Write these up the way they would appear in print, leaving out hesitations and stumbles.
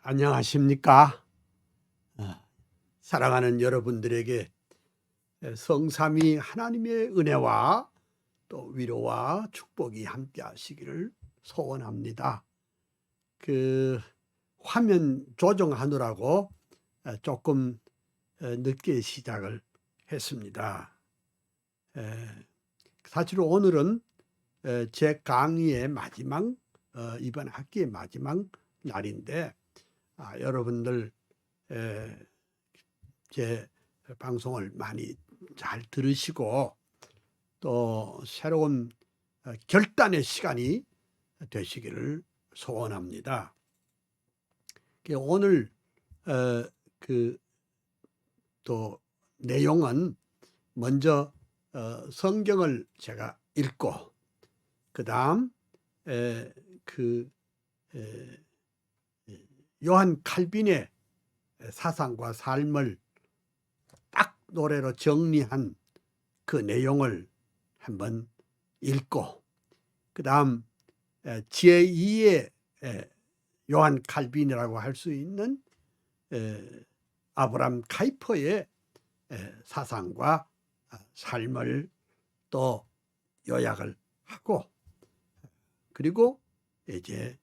안녕하십니까? 사랑하는 여러분들에게 성삼위 하나님의 은혜와 또 위로와 축복이 함께 하시기를 소원합니다. 화면 조정하느라고 조금 늦게 시작을 했습니다. 사실 오늘은 제 강의의 마지막, 이번 학기의 마지막 날인데, 여러분들 제 방송을 많이 잘 들으시고 또 새로운 결단의 시간이 되시기를 소원합니다. 오늘 또 내용은 먼저 성경을 제가 읽고 그 다음 요한 칼빈의 사상과 삶을 딱 노래로 정리한 그 내용을 한번 읽고 그 다음 제2의 요한 칼빈이라고 할 수 있는 아브람 카이퍼의 사상과 삶을 또 요약을 하고, 그리고 이제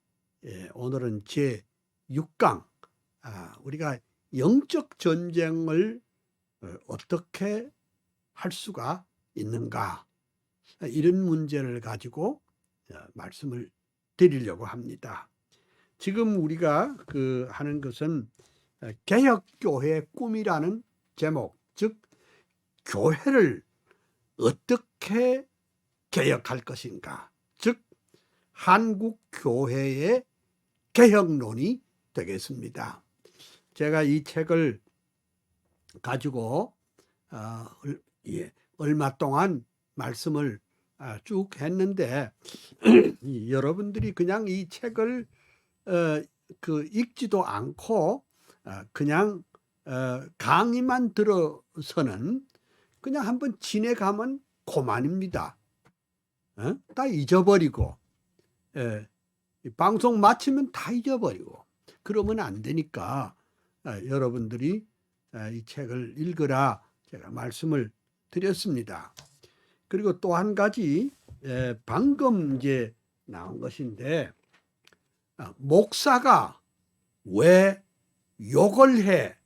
오늘은 제6강 우리가 영적 전쟁을 어떻게 할 수가 있는가, 이런 문제를 가지고 말씀을 드리려고 합니다. 지금 우리가 하는 것은 개혁교회의 꿈이라는 제목, 즉 교회를 어떻게 개혁할 것인가, 즉 한국교회의 개혁론이 되겠습니다. 제가 이 책을 가지고 얼마 동안 말씀을 쭉 했는데 여러분들이 그냥 이 책을 읽지도 않고 그냥 강의만 들어서는 그냥 한번 지내가면 그만입니다. 다 잊어버리고 방송 마치면 다 잊어버리고 그러면 안 되니까 여러분들이 이 책을 읽으라 제가 말씀을 드렸습니다. 그리고 또 한 가지 방금 이제 나온 것인데, 목사가 왜 욕을 해?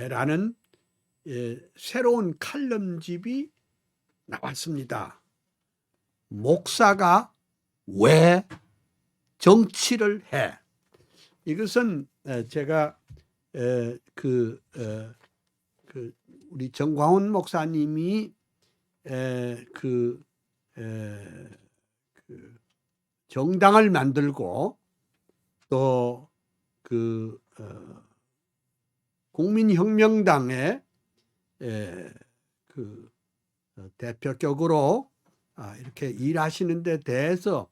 라는 새로운 칼럼집이 나왔습니다. 목사가 왜 정치를 해? 이것은 제가 우리 정광훈 목사님이 정당을 만들고 또 국민혁명당의 대표격으로 이렇게 일하시는 데 대해서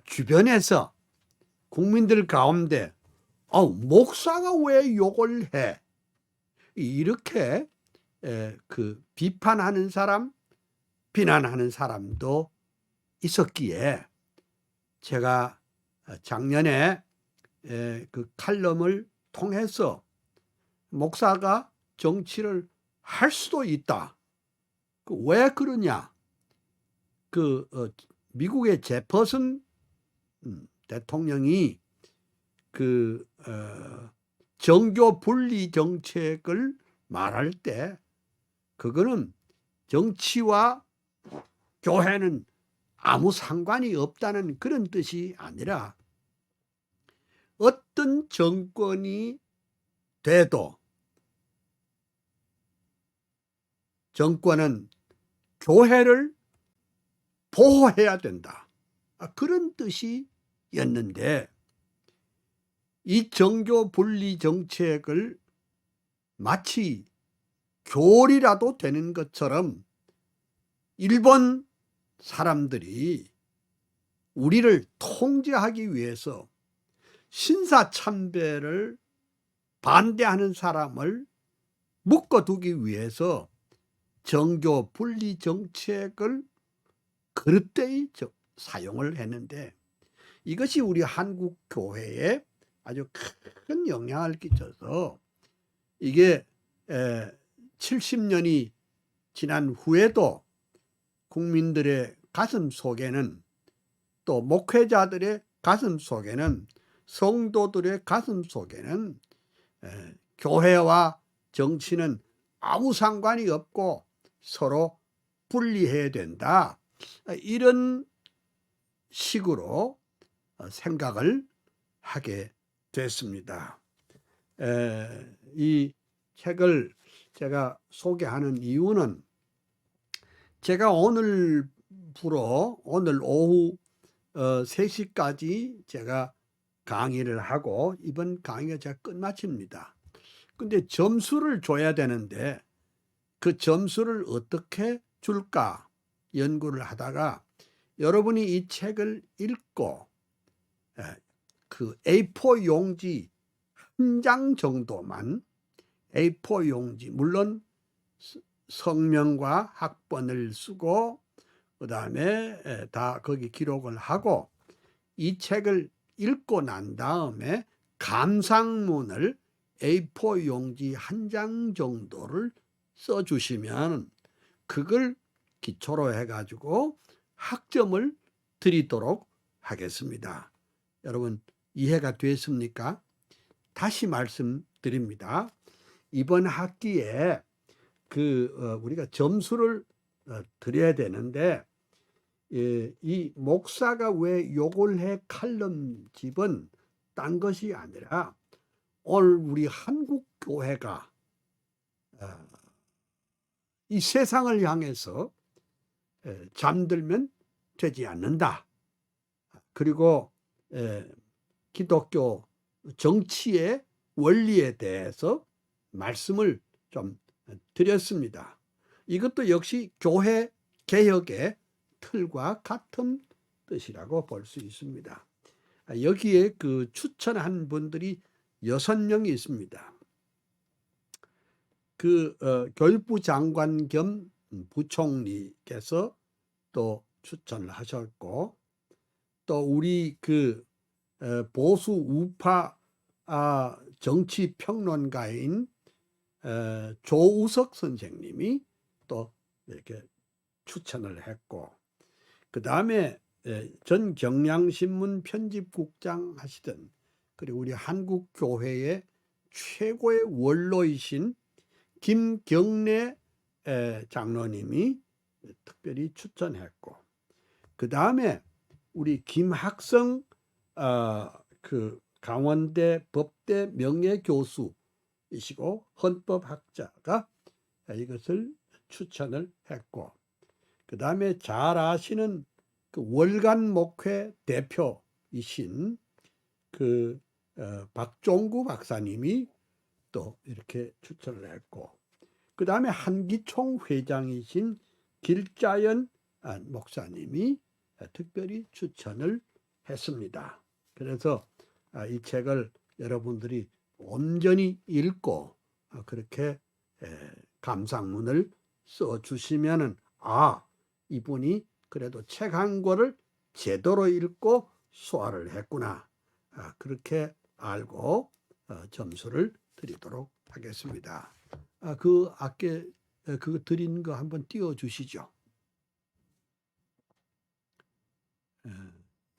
주변에서 국민들 가운데 목사가 왜 욕을 해? 이렇게 비판하는 사람, 비난하는 사람도 있었기에 제가 작년에 그 칼럼을 통해서 목사가 정치를 할 수도 있다. 왜 그러냐? 미국의 제퍼슨 대통령이 정교 분리 정책을 말할 때 그거는 정치와 교회는 아무 상관이 없다는 그런 뜻이 아니라 어떤 정권이 돼도 정권은 교회를 보호해야 된다, 그런 뜻이었는데 이 정교 분리 정책을 마치 교리라도 되는 것처럼 일본 사람들이 우리를 통제하기 위해서 신사참배를 반대하는 사람을 묶어두기 위해서 정교 분리 정책을 그릇되이 사용을 했는데, 이것이 우리 한국 교회의 아주 큰 영향을 끼쳐서 이게 70년이 지난 후에도 국민들의 가슴 속에는, 또 목회자들의 가슴 속에는, 성도들의 가슴 속에는 교회와 정치는 아무 상관이 없고 서로 분리해야 된다, 이런 식으로 생각을 하게 됐습니다. 이 책을 제가 소개하는 이유는, 제가 오늘 오후 3시까지 제가 강의를 하고, 이번 강의가 제가 끝마칩니다. 근데 점수를 줘야 되는데 그 점수를 어떻게 줄까 연구를 하다가, 여러분이 이 책을 읽고 그 A4 용지 한 장 정도만, A4 용지, 물론 성명과 학번을 쓰고 그다음에 다 거기 기록을 하고, 이 책을 읽고 난 다음에 감상문을 A4 용지 한 장 정도를 써주시면 그걸 기초로 해가지고 학점을 드리도록 하겠습니다. 여러분, 이해가 됐습니까? 다시 말씀드립니다. 이번 학기에 우리가 점수를 드려야 되는데, 이 목사가 왜 욕을 해 칼럼집은 딴 것이 아니라, 오늘 우리 한국 교회가 이 세상을 향해서 잠들면 되지 않는다. 그리고 기독교 정치의 원리에 대해서 말씀을 좀 드렸습니다. 이것도 역시 교회 개혁의 틀과 같은 뜻이라고 볼 수 있습니다. 여기에 추천한 분들이 6명이 있습니다. 교육부 장관 겸 부총리께서 또 추천을 하셨고, 또 우리 보수 우파 정치 평론가인 조우석 선생님이 또 이렇게 추천을 했고, 그 다음에 전 경향신문 편집국장 하시던, 그리고 우리 한국교회의 최고의 원로이신 김경래 장로님이 특별히 추천했고, 그 다음에 우리 김학성 강원대 법대 명예교수이시고 헌법학자가 이것을 추천을 했고, 그 다음에 잘 아시는 월간 목회 대표이신 박종구 박사님이 또 이렇게 추천을 했고, 그 다음에 한기총 회장이신 길자연 목사님이 특별히 추천을 했습니다. 그래서 이 책을 여러분들이 온전히 읽고 그렇게 감상문을 써주시면은, 이분이 그래도 책 한 권을 제대로 읽고 소화를 했구나, 그렇게 알고 점수를 드리도록 하겠습니다. 아까 그거 드린 거 한번 띄워 주시죠.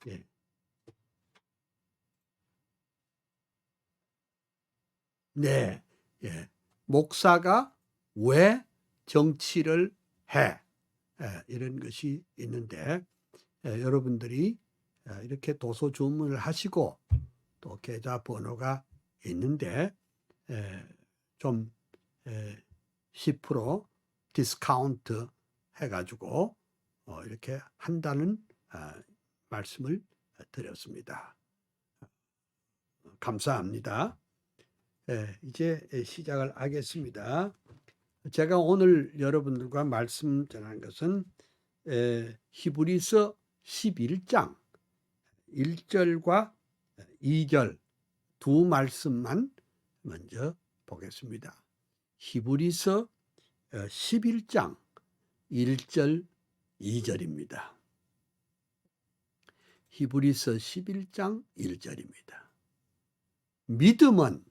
예. 네, 예. 목사가 왜 정치를 해? 이런 것이 있는데, 여러분들이 이렇게 도서 주문을 하시고 또 계좌 번호가 있는데 좀 10% 디스카운트 해가지고 이렇게 한다는 말씀을 드렸습니다. 감사합니다. 이제 시작을 하겠습니다. 제가 오늘 여러분들과 말씀 전한 것은 히브리서 11장 1절과 2절 두 말씀만 먼저 보겠습니다. 히브리서 11장 1절 2절입니다. 히브리서 11장 1절입니다. 믿음은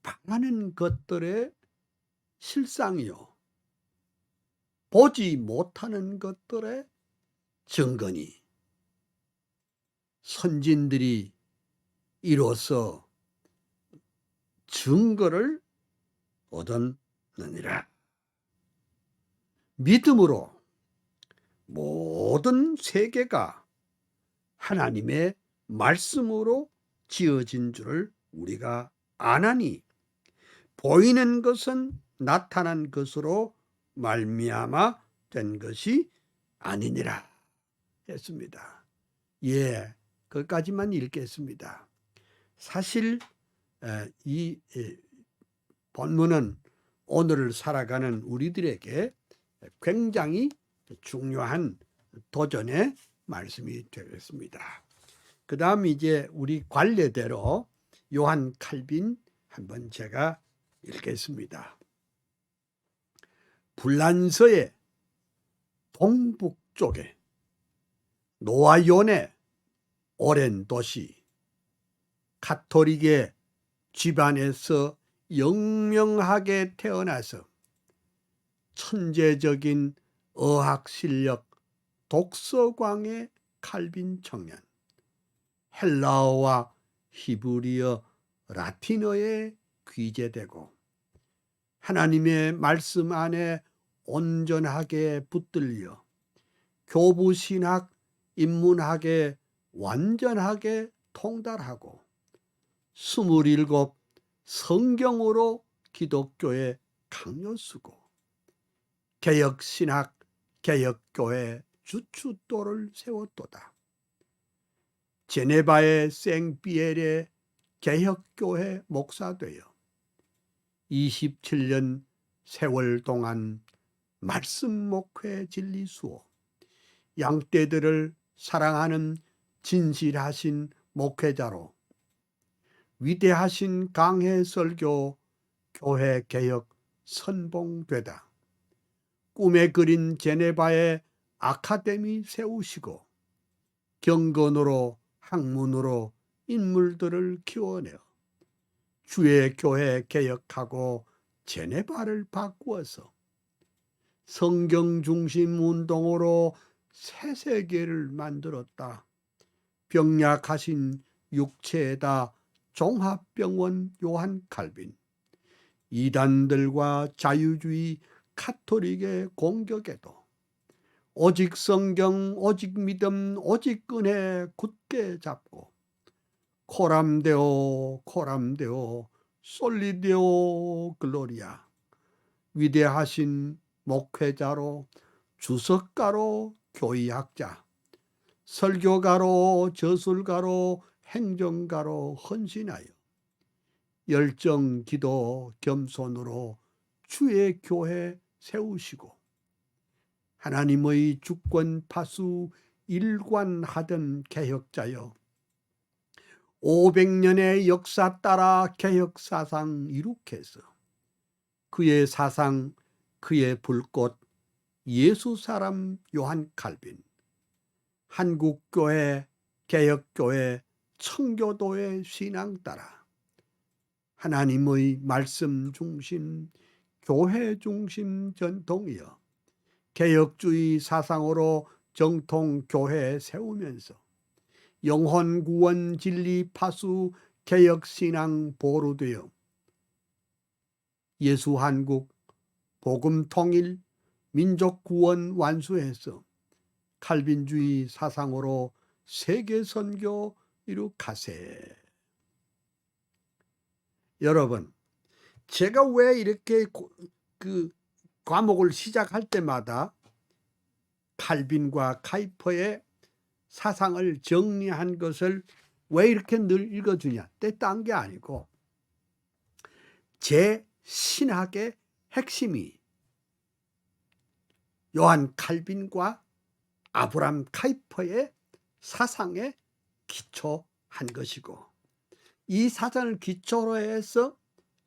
바라는 것들의 실상이요, 보지 못하는 것들의 증거니 선진들이 이로써 증거를 얻었느니라. 믿음으로 모든 세계가 하나님의 말씀으로 지어진 줄을 우리가 아나니 보이는 것은 나타난 것으로 말미암아 된 것이 아니니라 했습니다. 예, 그것까지만 읽겠습니다. 사실 이 본문은 오늘을 살아가는 우리들에게 굉장히 중요한 도전의 말씀이 되겠습니다. 그 다음 이제 우리 관례대로 요한 칼빈 한번 제가 읽겠습니다. 불란서의 동북쪽에 노아연의 오랜 도시 가톨릭의 집안에서 영명하게 태어나서 천재적인 어학 실력 독서광의 칼빈 청년, 헬라어와 히브리어, 라틴어에 귀재되고 하나님의 말씀 안에 온전하게 붙들려 교부신학, 인문학에 완전하게 통달하고 27 성경으로 기독교의 강요수고 개혁신학, 개혁교회 주춧돌을 세웠도다. 제네바의 생피에르의 개혁교회 목사되어 27년 세월 동안 말씀 목회 진리 수호, 양떼들을 사랑하는 진실하신 목회자로 위대하신 강해 설교 교회 개혁 선봉되다. 꿈에 그린 제네바의 아카데미 세우시고 경건으로 학문으로 인물들을 키워내어 주의 교회 개혁하고 제네바를 바꾸어서 성경 중심 운동으로 새 세계를 만들었다. 병약하신 육체에다 종합병원 요한 칼빈, 이단들과 자유주의 가톨릭의 공격에도 오직 성경, 오직 믿음, 오직 은혜 굳게 잡고 코람데오, 코람데오, 솔리데오 글로리아, 위대하신 목회자로, 주석가로, 교의학자, 설교가로, 저술가로, 행정가로 헌신하여 열정, 기도, 겸손으로 주의 교회 세우시고 하나님의 주권 파수 일관하던 개혁자여 500년의 역사 따라 개혁 사상 이룩해서 그의 사상, 그의 불꽃 예수 사람 요한 칼빈, 한국교회, 개혁교회, 청교도의 신앙 따라 하나님의 말씀 중심, 교회 중심 전통이여 개혁주의 사상으로 정통 교회 세우면서 영혼 구원 진리 파수 개혁 신앙 보루되어 예수 한국 복음 통일 민족 구원 완수해서 칼빈주의 사상으로 세계 선교 이룩하세. 여러분, 제가 왜 이렇게 그 과목을 시작할 때마다 칼빈과 카이퍼의 사상을 정리한 것을 왜 이렇게 늘 읽어주냐? 딴 게 아니고 제 신학의 핵심이 요한 칼빈과 아브람 카이퍼의 사상에 기초한 것이고 이 사상을 기초로 해서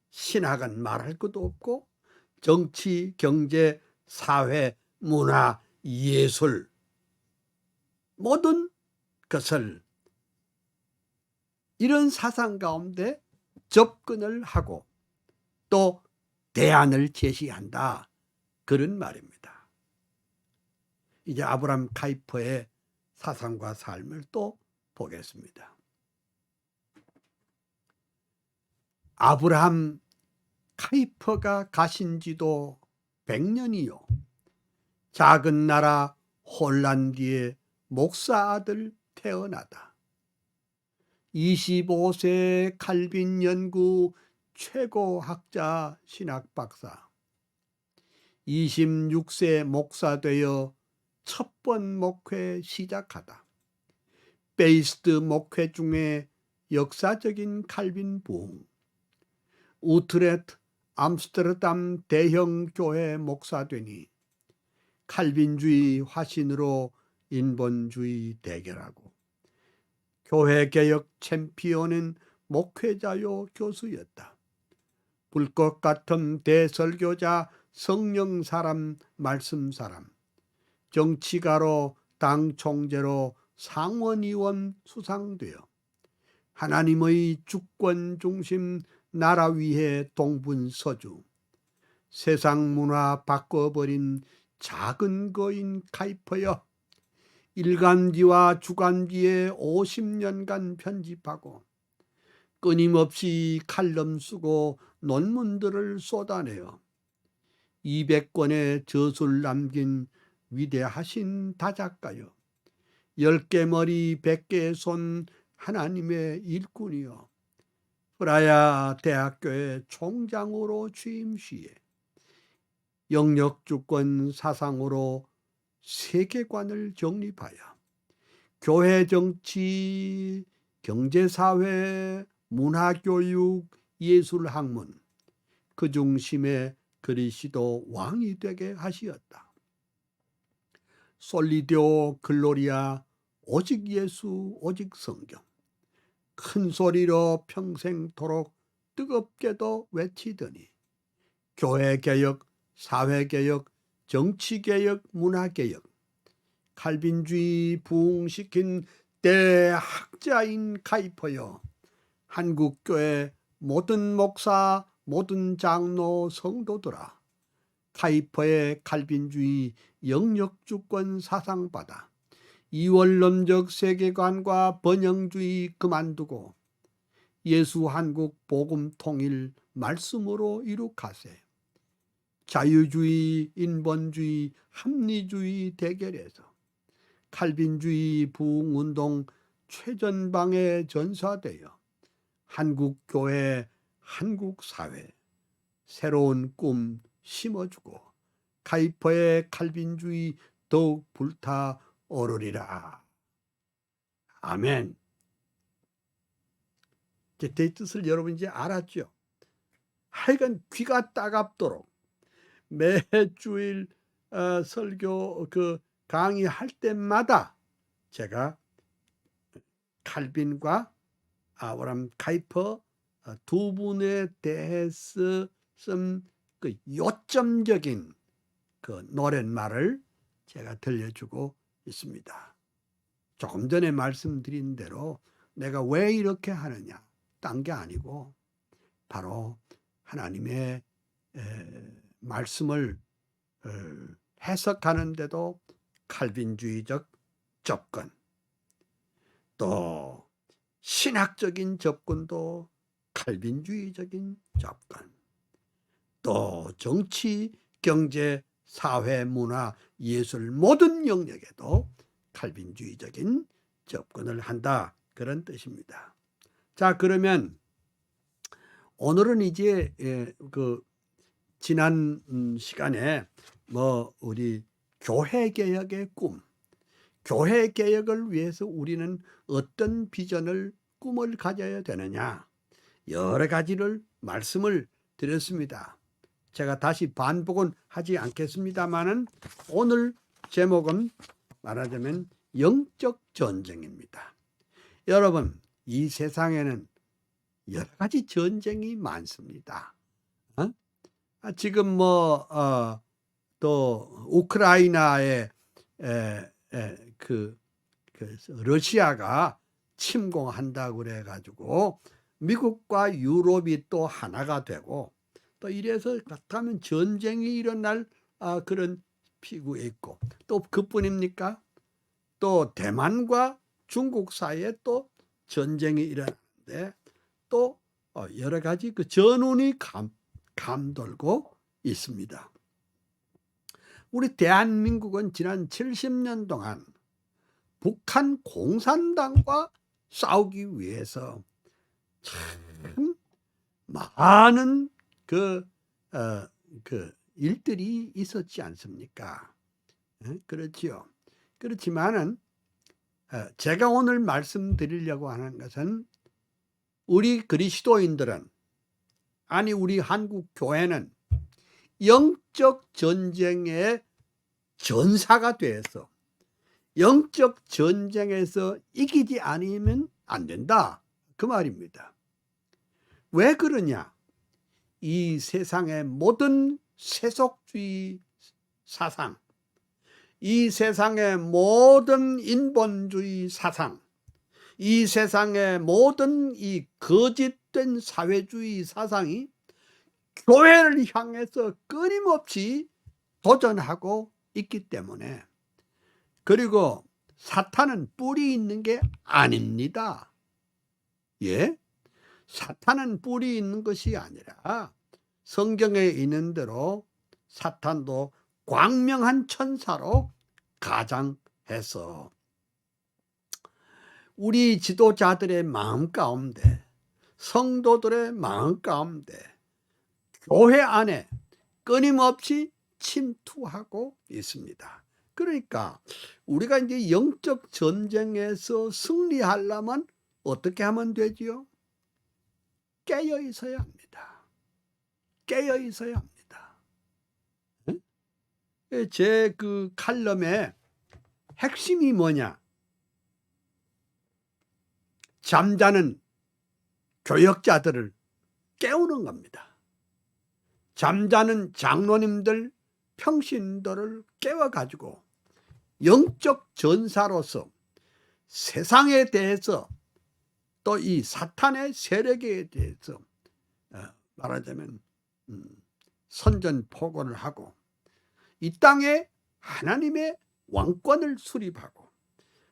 신학은 말할 것도 없고 정치, 경제, 사회, 문화, 예술 모든 것을 이런 사상 가운데 접근을 하고 또 대안을 제시한다, 그런 말입니다. 이제 아브라함 카이퍼의 사상과 삶을 또 보겠습니다. 아브라함 카이퍼가 가신 지도 100년이요. 작은 나라 홀란드의 목사 아들 태어나다. 25세 칼빈 연구 최고 학자 신학 박사. 26세 목사 되어 첫 번 목회 시작하다. 베이스트 목회 중에 역사적인 칼빈 부흥. 우트레트 암스테르담 대형 교회 목사 되니 칼빈주의 화신으로 인본주의 대결하고 교회 개혁 챔피언은 목회자요 교수였다. 불꽃 같은 대설교자, 성령 사람, 말씀 사람, 정치가로 당 총재로 상원의원 수상되어 하나님의 주권 중심 나라 위에 동분서주, 세상 문화 바꿔버린 작은 거인 카이퍼여, 일간지와 주간지에 50년간 편집하고 끊임없이 칼럼 쓰고 논문들을 쏟아내어 200권의 저술 남긴 위대하신 다작가여, 10개 머리 100개의 손 하나님의 일꾼이여, 프라야 대학교의 총장으로 취임 시에 영역주권 사상으로 세계관을 정립하여 교회 정치, 경제사회, 문화교육, 예술학문 그 중심에 그리스도 왕이 되게 하시었다. 솔리디오 글로리아, 오직 예수, 오직 성경, 큰 소리로 평생토록 뜨겁게도 외치더니 교회개혁, 사회개혁, 정치개혁, 문화개혁, 칼빈주의 부흥시킨 대학자인 카이퍼여, 한국교회 모든 목사, 모든 장로, 성도들아, 카이퍼의 칼빈주의 영역주권 사상받아 이원론적 세계관과 번영주의 그만두고 예수 한국 복음 통일 말씀으로 이룩하세. 자유주의, 인본주의, 합리주의 대결에서 칼빈주의 부흥운동 최전방에 전사되어 한국교회, 한국사회 새로운 꿈 심어주고 카이퍼의 칼빈주의 더욱 불타오르리라. 아멘. 제 뜻을 여러분 이제 알았죠? 하여간 귀가 따갑도록 매주일 설교 강의할 때마다 제가 칼빈과 아브라함 카이퍼 두 분에 대해서 쓴 그 요점적인 그 노랫말을 제가 들려주고 있습니다. 조금 전에 말씀드린 대로 내가 왜 이렇게 하느냐, 딴 게 아니고 바로 하나님의 말씀을 해석하는데도 칼빈주의적 접근, 또 신학적인 접근도 칼빈주의적인 접근, 또 정치, 경제, 사회, 문화, 예술 모든 영역에도 칼빈주의적인 접근을 한다, 그런 뜻입니다. 자, 그러면 오늘은 이제 그 지난 시간에 우리 교회 개혁의 꿈, 교회 개혁을 위해서 우리는 어떤 비전을, 꿈을 가져야 되느냐, 여러 가지를 말씀을 드렸습니다. 제가 다시 반복은 하지 않겠습니다만은 오늘 제목은 말하자면 영적 전쟁입니다. 여러분, 이 세상에는 여러 가지 전쟁이 많습니다. 지금 또 우크라이나의 그 러시아가 침공한다고 그래가지고 미국과 유럽이 또 하나가 되고 또 이래서 가면 전쟁이 일어날 그런 피구에 있고, 또 그뿐입니까? 또 대만과 중국 사이에 또 전쟁이 일어나는데 또 여러 가지 그 전운이 감돌고 있습니다. 우리 대한민국은 지난 70년 동안 북한 공산당과 싸우기 위해서 참 많은 그 일들이 있었지 않습니까? 그렇지요. 그렇지만은 제가 오늘 말씀드리려고 하는 것은 우리 그리스도인들은, 아니 우리 한국 교회는 영적 전쟁의 전사가 돼서 영적 전쟁에서 이기지 않으면 안 된다, 그 말입니다. 왜 그러냐? 이 세상의 모든 세속주의 사상, 이 세상의 모든 인본주의 사상, 이 세상의 모든 이 거짓된 사회주의 사상이 교회를 향해서 끊임없이 도전하고 있기 때문에, 그리고 사탄은 뿔이 있는 게 아닙니다. 예? 사탄은 뿔이 있는 것이 아니라 성경에 있는 대로 사탄도 광명한 천사로 가장해서 우리 지도자들의 마음 가운데, 성도들의 마음 가운데, 교회 안에 끊임없이 침투하고 있습니다. 그러니까 우리가 이제 영적 전쟁에서 승리하려면 어떻게 하면 되지요? 깨어 있어야 합니다. 깨어 있어야 합니다. 제 그 칼럼의 핵심이 뭐냐? 잠자는 교역자들을 깨우는 겁니다. 잠자는 장로님들, 평신도를 깨워가지고 영적 전사로서 세상에 대해서, 또 이 사탄의 세력에 대해서 말하자면 선전포고를 하고 이 땅에 하나님의 왕권을 수립하고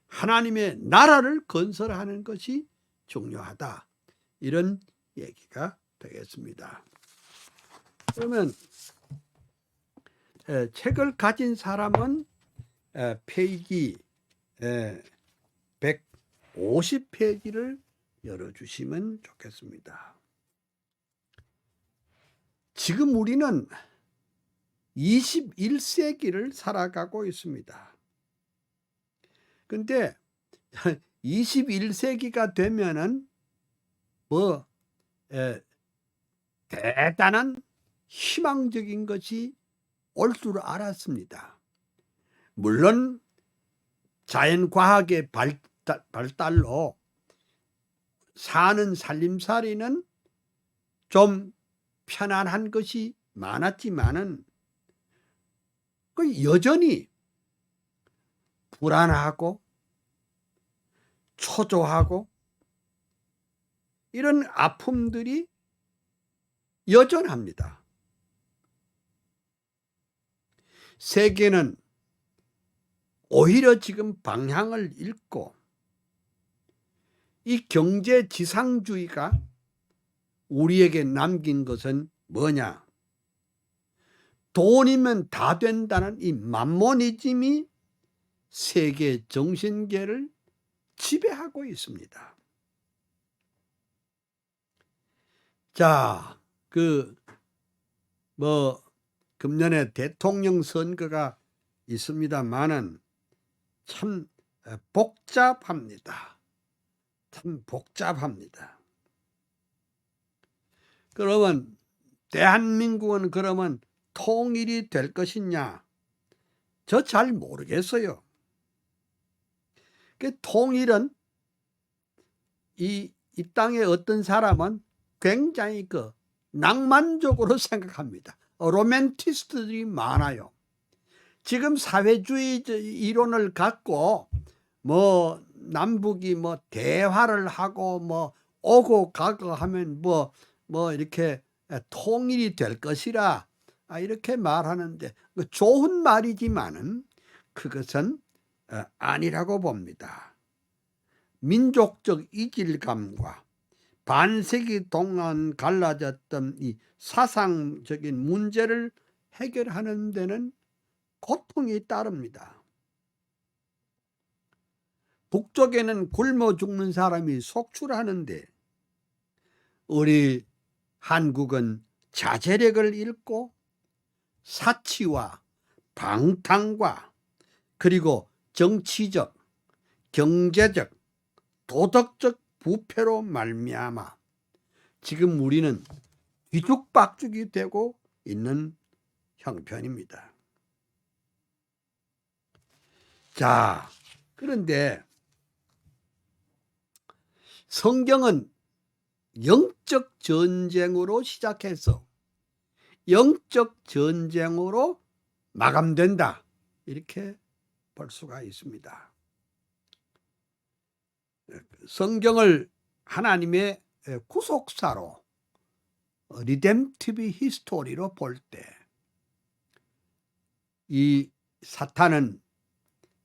하나님의 나라를 건설하는 것이 중요하다, 이런 얘기가 되겠습니다. 그러면 책을 가진 사람은 페이지 150페이지를 열어주시면 좋겠습니다. 지금 우리는 21세기를 살아가고 있습니다. 근데 21세기가 되면은 대단한 희망적인 것이 올 줄 알았습니다. 물론 자연과학의 발달로 사는 살림살이는 좀 편안한 것이 많았지만은 여전히 불안하고 초조하고 이런 아픔들이 여전합니다. 세계는 오히려 지금 방향을 잃고 이 경제 지상주의가 우리에게 남긴 것은 뭐냐? 돈이면 다 된다는 이 만모니즘이 세계 정신계를 지배하고 있습니다. 자, 금년에 대통령 선거가 있습니다만은 참 복잡합니다. 참 복잡합니다. 그러면 대한민국은 그러면 통일이 될 것이냐? 저 잘 모르겠어요. 그 통일은 이 땅의 어떤 사람은 굉장히 낭만적으로 생각합니다. 로맨티스트들이 많아요. 지금 사회주의 이론을 갖고 뭐 남북이 뭐 대화를 하고 뭐 오고 가고 하면 뭐 이렇게 통일이 될 것이라 이렇게 말하는데 좋은 말이지만은 그것은 아니라고 봅니다. 민족적 이질감과 반세기 동안 갈라졌던 이 사상적인 문제를 해결하는 데는 고통이 따릅니다. 북쪽에는 굶어 죽는 사람이 속출하는데 우리 한국은 자제력을 잃고 사치와 방탕과 그리고 정치적, 경제적, 도덕적 부패로 말미암아 지금 우리는 뒤죽박죽이 되고 있는 형편입니다. 자, 그런데 성경은 영적 전쟁으로 시작해서 영적 전쟁으로 마감된다, 이렇게 볼 수가 있습니다. 성경을 하나님의 구속사로 리뎀티브 히스토리로 볼 때 이 사탄은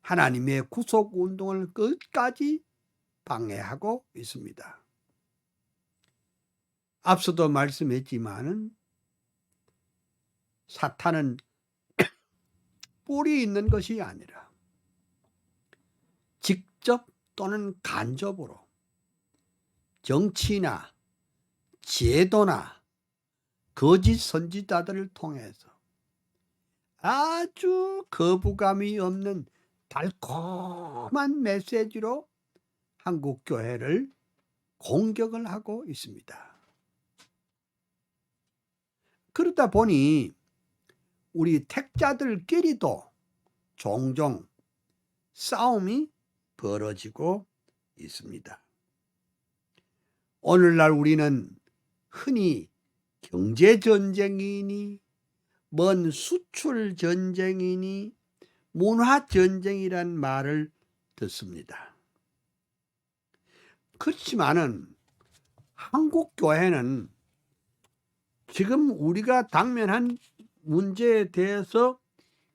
하나님의 구속 운동을 끝까지 방해하고 있습니다. 앞서도 말씀했지만은 사탄은 뿔이 있는 것이 아니라 직접 또는 간접으로 정치나 제도나 거짓 선지자들을 통해서 아주 거부감이 없는 달콤한 메시지로 한국 교회를 공격을 하고 있습니다. 그러다 보니 우리 택자들끼리도 종종 싸움이 벌어지고 있습니다. 오늘날 우리는 흔히 경제전쟁이니 먼 수출전쟁이니 문화전쟁이란 말을 듣습니다. 그렇지만은 한국 교회는 지금 우리가 당면한 문제에 대해서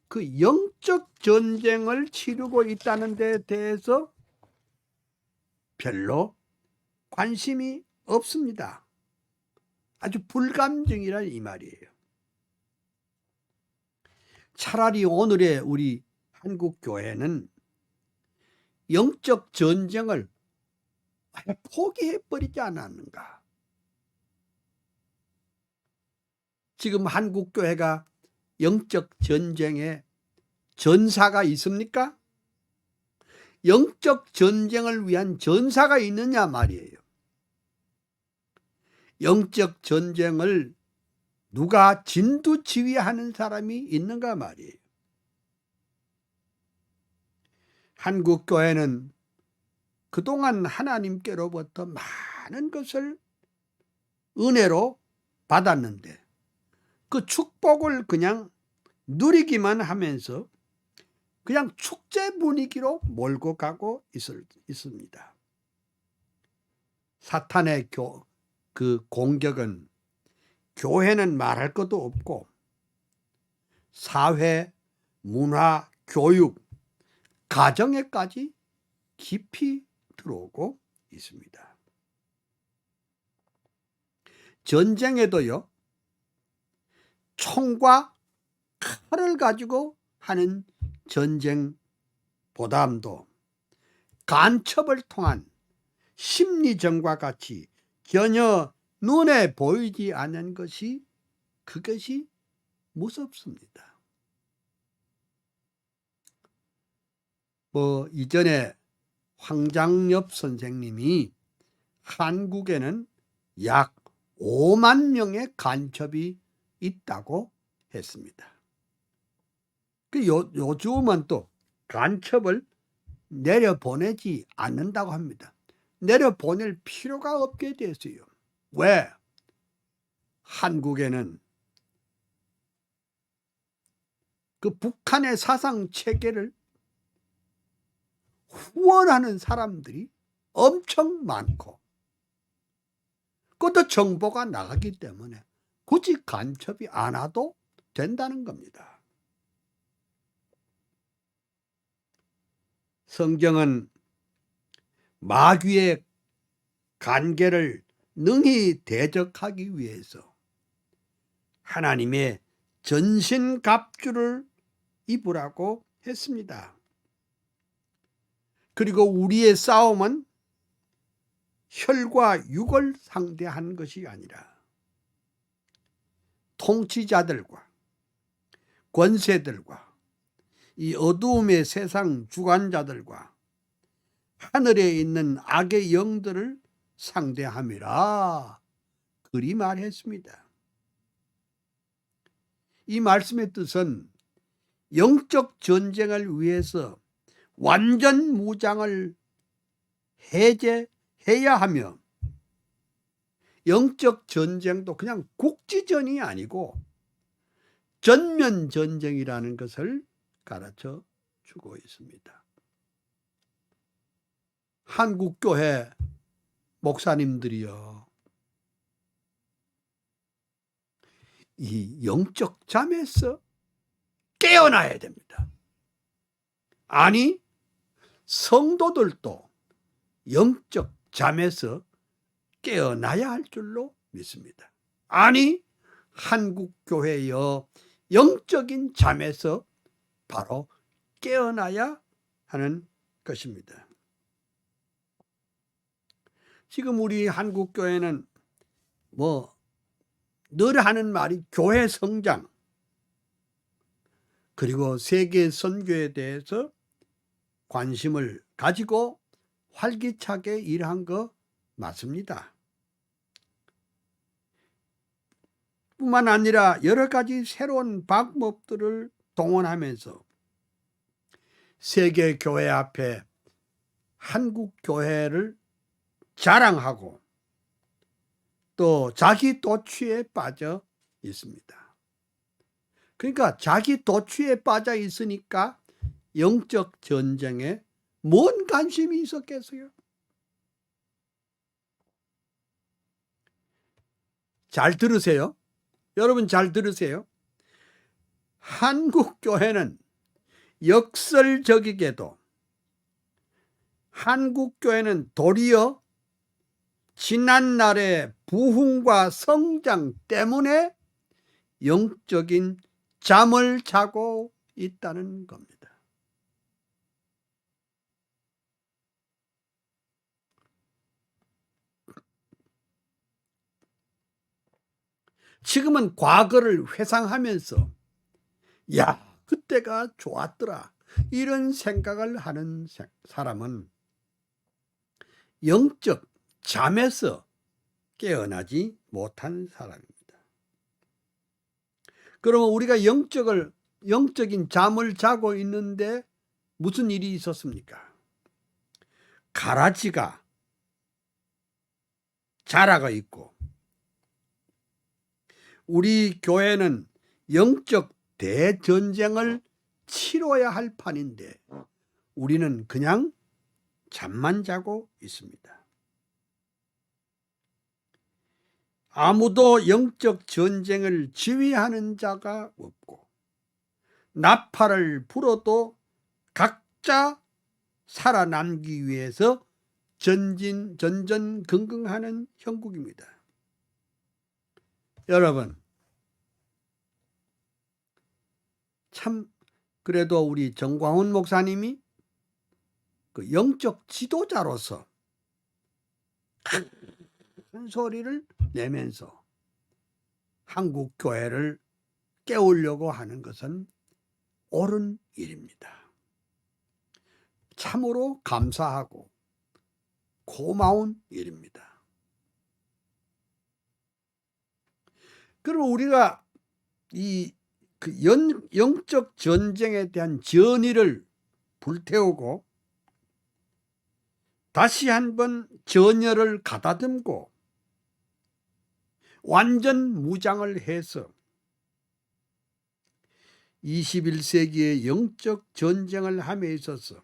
그 영적 전쟁을 치르고 있다는 데 대해서 별로 관심이 없습니다. 아주 불감증이라 이 말이에요. 차라리 오늘의 우리 한국 교회는 영적 전쟁을 포기해버리지 않았는가. 지금 한국 교회가 영적 전쟁에 전사가 있습니까? 영적 전쟁을 위한 전사가 있느냐 말이에요. 영적 전쟁을 누가 진두지휘하는 사람이 있는가 말이에요. 한국 교회는 그동안 하나님께로부터 많은 것을 은혜로 받았는데 그 축복을 그냥 누리기만 하면서 그냥 축제 분위기로 몰고 가고 있습니다. 사탄의 그 공격은 교회는 말할 것도 없고 사회, 문화, 교육, 가정에까지 깊이 들어오고 있습니다. 전쟁에도요, 총과 칼을 가지고 하는 전쟁보다도 간첩을 통한 심리전과 같이 전혀 눈에 보이지 않는 그것이 무섭습니다. 이전에 황장엽 선생님이 한국에는 약 5만 명의 간첩이 있다고 했습니다. 요즘은 또 간첩을 내려보내지 않는다고 합니다. 내려보낼 필요가 없게 됐어요. 왜? 한국에는 그 북한의 사상 체계를 후원하는 사람들이 엄청 많고 그것도 정보가 나가기 때문에 굳이 간첩이 안 와도 된다는 겁니다. 성경은 마귀의 간계를 능히 대적하기 위해서 하나님의 전신갑주를 입으라고 했습니다. 그리고 우리의 싸움은 혈과 육을 상대하는 것이 아니라 통치자들과 권세들과 이 어두움의 세상 주관자들과 하늘에 있는 악의 영들을 상대함이라 그리 말했습니다. 이 말씀의 뜻은 영적 전쟁을 위해서 완전 무장을 해제해야 하며 영적 전쟁도 그냥 국지전이 아니고 전면 전쟁이라는 것을 가르쳐 주고 있습니다. 한국교회 목사님들이요, 이 영적 잠에서 깨어나야 됩니다. 아니, 성도들도 영적 잠에서 깨어나야 할 줄로 믿습니다. 아니, 한국교회여 영적인 잠에서 바로 깨어나야 하는 것입니다. 지금 우리 한국교회는 늘 하는 말이 교회 성장, 그리고 세계 선교에 대해서 관심을 가지고 활기차게 일한 거 맞습니다. 뿐만 아니라 여러 가지 새로운 방법들을 동원하면서 세계 교회 앞에 한국 교회를 자랑하고 또 자기 도취에 빠져 있습니다. 그러니까 자기 도취에 빠져 있으니까 영적 전쟁에 뭔 관심이 있었겠어요? 잘 들으세요. 여러분 잘 들으세요. 한국 교회는 역설적이게도 한국 교회는 도리어 지난날의 부흥과 성장 때문에 영적인 잠을 자고 있다는 겁니다. 지금은 과거를 회상하면서 야, 그때가 좋았더라 이런 생각을 하는 사람은 영적 잠에서 깨어나지 못한 사람입니다. 그러면 우리가 영적인 잠을 자고 있는데 무슨 일이 있었습니까? 가라지가 자라가 있고 우리 교회는 영적 대전쟁을 치러야 할 판인데 우리는 그냥 잠만 자고 있습니다. 아무도 영적 전쟁을 지휘하는 자가 없고 나팔을 불어도 각자 살아남기 위해서 전전긍긍하는 형국입니다. 여러분, 참 그래도 우리 정광훈 목사님이 그 영적 지도자로서 큰 소리를 내면서 한국 교회를 깨우려고 하는 것은 옳은 일입니다. 참으로 감사하고 고마운 일입니다. 그러면 우리가 영적 전쟁에 대한 전의를 불태우고 다시 한번 전열을 가다듬고 완전 무장을 해서 21세기의 영적 전쟁을 함에 있어서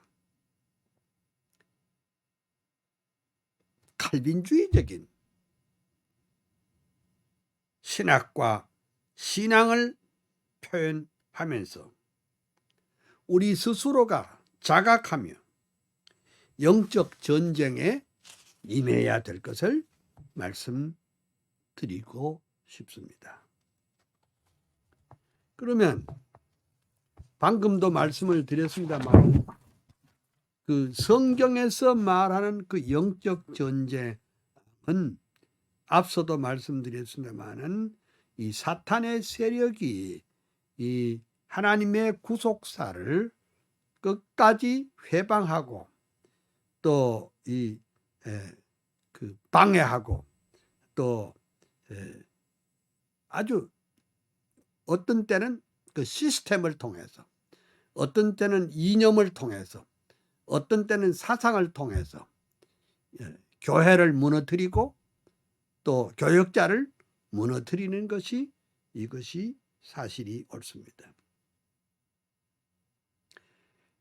칼빈주의적인 신학과 신앙을 표현하면서 우리 스스로가 자각하며 영적 전쟁에 임해야 될 것을 말씀드리고 싶습니다. 그러면 방금도 말씀을 드렸습니다만 그 성경에서 말하는 그 영적 전쟁은 앞서도 말씀드렸습니다만은 이 사탄의 세력이 이 하나님의 구속사를 끝까지 회방하고 또 그 방해하고 또 아주 어떤 때는 그 시스템을 통해서, 어떤 때는 이념을 통해서, 어떤 때는 사상을 통해서 교회를 무너뜨리고 또 교역자를 무너뜨리는 것이 이것이 사실이 옳습니다.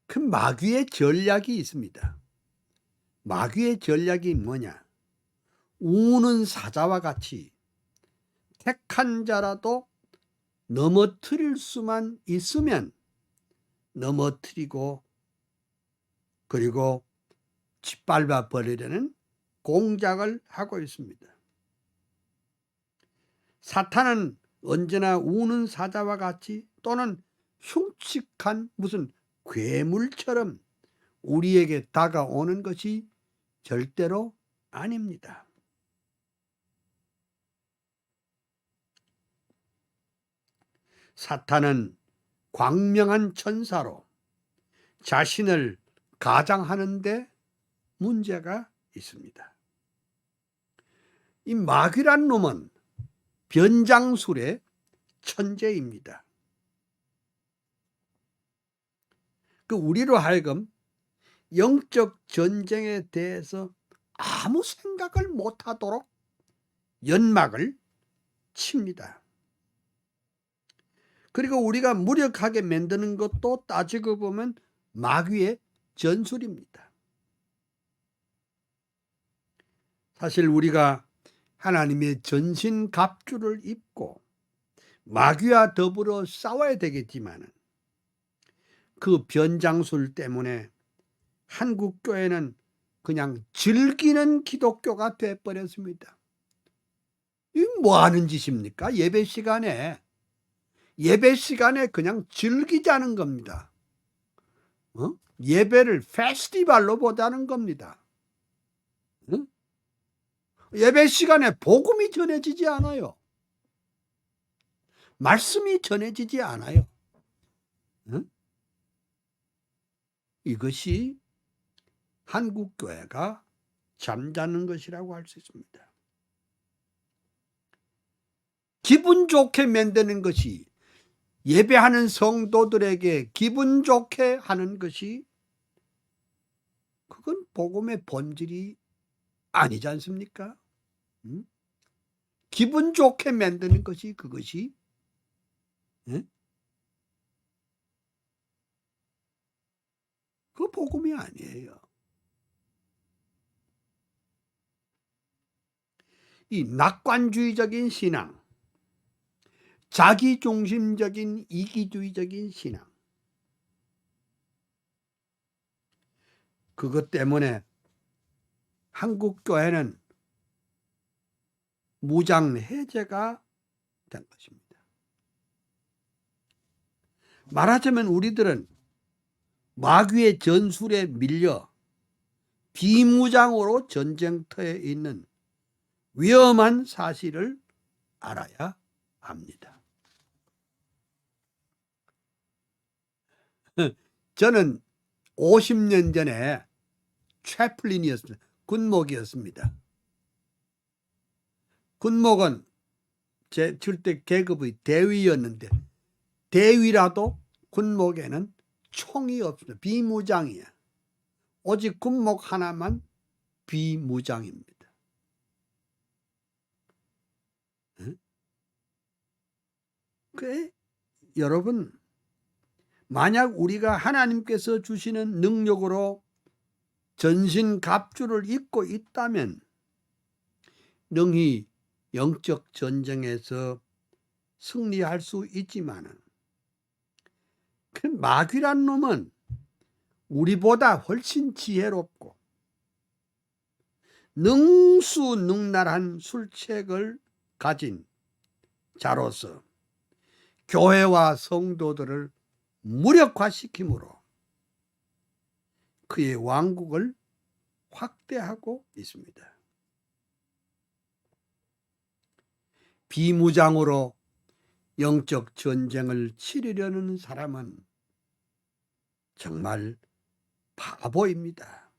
큰 마귀의 전략이 있습니다. 마귀의 전략이 뭐냐? 우는 사자와 같이 택한 자라도 넘어뜨릴 수만 있으면 넘어뜨리고 그리고 짓밟아 버리려는 공작을 하고 있습니다. 사탄은 언제나 우는 사자와 같이 또는 흉측한 무슨 괴물처럼 우리에게 다가오는 것이 절대로 아닙니다. 사탄은 광명한 천사로 자신을 가장하는데 문제가 있습니다. 이 마귀란 놈은 변장술의 천재입니다. 그 우리로 하여금 영적 전쟁에 대해서 아무 생각을 못하도록 연막을 칩니다. 그리고 우리가 무력하게 만드는 것도 따지고 보면 마귀의 전술입니다. 사실 우리가 하나님의 전신갑주를 입고 마귀와 더불어 싸워야 되겠지만 그 변장술 때문에 한국교회는 그냥 즐기는 기독교가 되어버렸습니다. 이게 뭐 하는 짓입니까? 예배 시간에 그냥 즐기자는 겁니다. 예배를 페스티벌로 보자는 겁니다. 예배 시간에 복음이 전해지지 않아요. 말씀이 전해지지 않아요. 이것이 한국교회가 잠자는 것이라고 할 수 있습니다. 기분 좋게 만드는 것이, 예배하는 성도들에게 기분 좋게 하는 것이 그건 복음의 본질이 아니지 않습니까? 기분 좋게 만드는 것이 그것이 그 복음이 아니에요. 이 낙관주의적인 신앙, 자기중심적인 이기주의적인 신앙, 그것 때문에 한국교회는 무장해제가 된 것입니다. 말하자면 우리들은 마귀의 전술에 밀려 비무장으로 전쟁터에 있는 위험한 사실을 알아야 합니다. 저는 50년 전에 채플린이었습니다. 군목이었습니다. 군목은 제 절대 계급의 대위였는데 대위라도 군목에는 총이 없습니다. 비무장이야. 오직 군목 하나만 비무장입니다. 여러분, 만약 우리가 하나님께서 주시는 능력으로 전신갑주를 입고 있다면 능히 영적 전쟁에서 승리할 수 있지만은 그 마귀란 놈은 우리보다 훨씬 지혜롭고 능수능란한 술책을 가진 자로서 교회와 성도들을 무력화시키므로 그의 왕국을 확대하고 있습니다. 비무장으로 영적 전쟁을 치르려는 사람은 정말 바보입니다.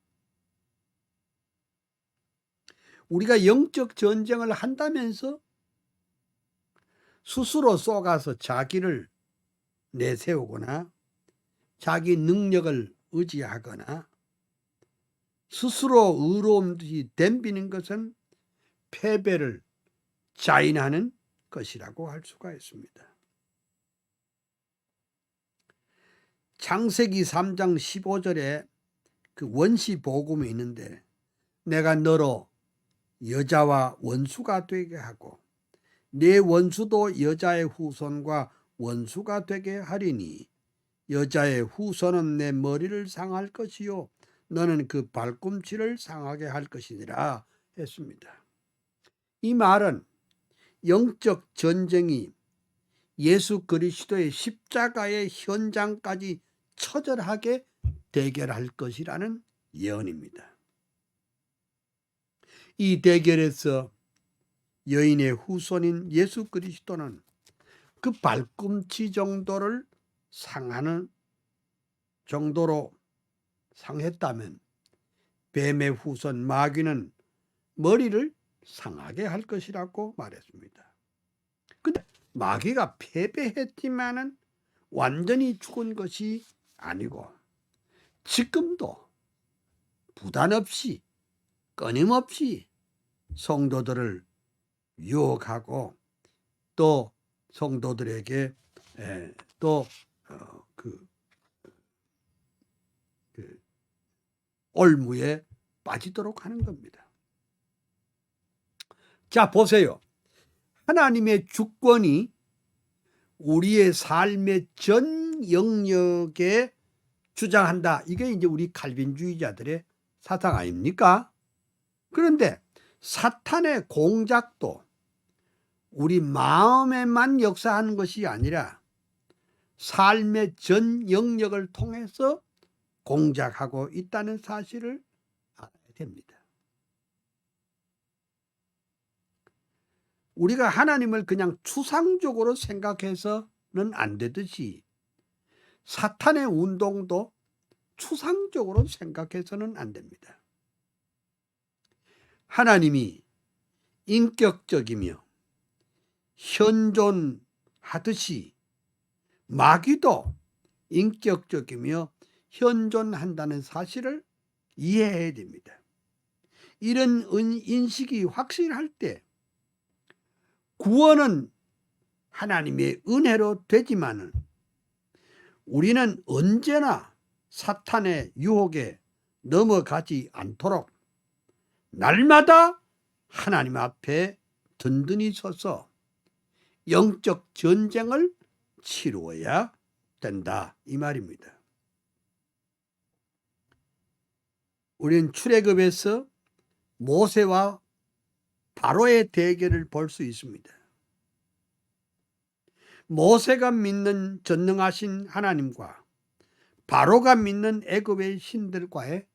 우리가 영적 전쟁을 한다면서 스스로 쏘가서 자기를 내세우거나 자기 능력을 의지하거나 스스로 의로움이 덤비는 것은 패배를 자인하는 것이라고 할 수가 있습니다. 창세기 3장 15절에 그 원시 복음이 있는데 내가 너로 여자와 원수가 되게 하고 내 원수도 여자의 후손과 원수가 되게 하리니 여자의 후손은 내 머리를 상할 것이요 너는 그 발꿈치를 상하게 할 것이니라 했습니다. 이 말은 영적 전쟁이 예수 그리스도의 십자가의 현장까지 처절하게 대결할 것이라는 예언입니다. 이 대결에서 여인의 후손인 예수 그리스도는 그 발꿈치 정도를 상하는 정도로 상했다면 뱀의 후손 마귀는 머리를 상하게 할 것이라고 말했습니다. 근데 마귀가 패배했지만은 완전히 죽은 것이 아니고 지금도 부단 없이 끊임없이 성도들을 유혹하고 또 성도들에게 또 올무에 빠지도록 하는 겁니다. 자, 보세요. 하나님의 주권이 우리의 삶의 전 영역에 주장한다. 이게 이제 우리 칼빈주의자들의 사상 아닙니까? 그런데 사탄의 공작도 우리 마음에만 역사하는 것이 아니라 삶의 전 영역을 통해서 공작하고 있다는 사실을 알아야 됩니다. 우리가 하나님을 그냥 추상적으로 생각해서는 안 되듯이 사탄의 운동도 추상적으로 생각해서는 안 됩니다. 하나님이 인격적이며 현존하듯이 마귀도 인격적이며 현존한다는 사실을 이해해야 됩니다. 이런 인식이 확실할 때 구원은 하나님의 은혜로 되지만은 우리는 언제나 사탄의 유혹에 넘어가지 않도록 날마다 하나님 앞에 든든히 서서 영적 전쟁을 치루어야 된다 이 말입니다. 우리는 출애굽에서 모세와 바로의 대결을 볼 수 있습니다. 모세가 믿는 전능하신 하나님과 바로가 믿는 애굽의 신들과의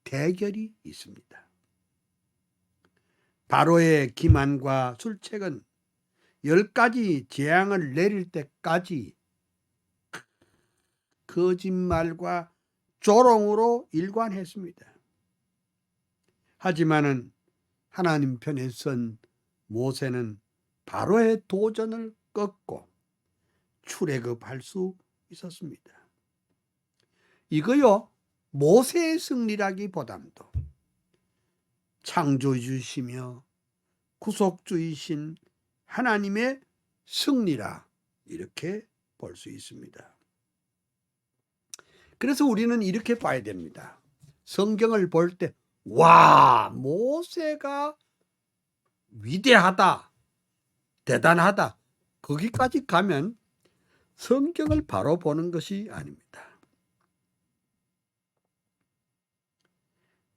대결이 있습니다. 바로의 기만과 술책은 10가지 재앙을 내릴 때까지 거짓말과 조롱으로 일관했습니다. 하지만은 하나님 편에 선 모세는 바로의 도전을 꺾고 출애굽할 수 있었습니다. 이거요 모세의 승리라기보다도 창조주시며 구속주이신 하나님의 승리라 이렇게 볼 수 있습니다. 그래서 우리는 이렇게 봐야 됩니다. 성경을 볼 때 와, 모세가 위대하다, 대단하다, 거기까지 가면 성경을 바로 보는 것이 아닙니다.